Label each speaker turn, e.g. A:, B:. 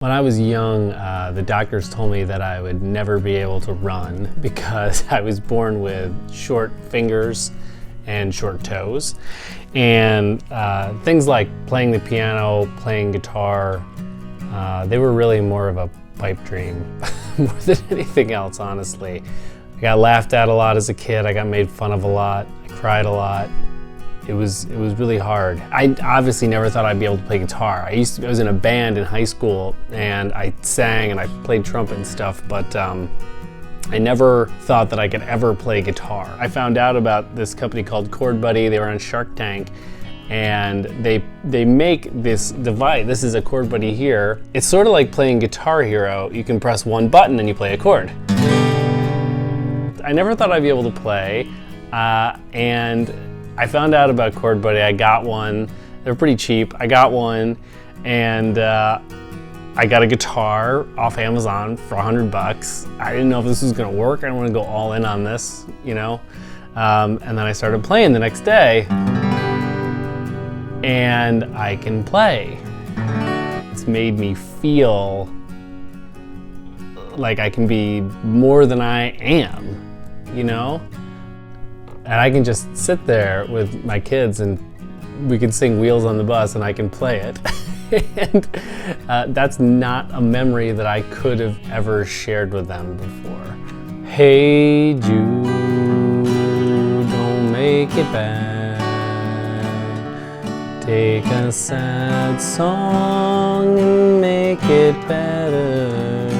A: When I was young, the doctors told me that I would never be able to run because I was born with short fingers and short toes. And things like playing the piano, playing guitar, they were really more of a pipe dream more than anything else, honestly. I got laughed at a lot as a kid, I got made fun of a lot, I cried a lot. It was really hard. I obviously never thought I'd be able to play guitar. I was in a band in high school and I sang and I played trumpet and stuff, but I never thought that I could ever play guitar. I found out about this company called ChordBuddy. They were on Shark Tank, and they make this device. This is a ChordBuddy here. It's sort of like playing Guitar Hero. You can press one button and you play a chord. I never thought I'd be able to play, and I found out about ChordBuddy. I got one. They're pretty cheap. I got one, and I got a guitar off Amazon for $100. I didn't know if this was gonna work. I didn't want to go all in on this, you know. And then I started playing the next day, and I can play. It's made me feel like I can be more than I am, you know. And I can just sit there with my kids and we can sing Wheels on the Bus and I can play it. And that's not a memory that I could have ever shared with them before. Hey Jude, don't make it bad. Take a sad song and make it better.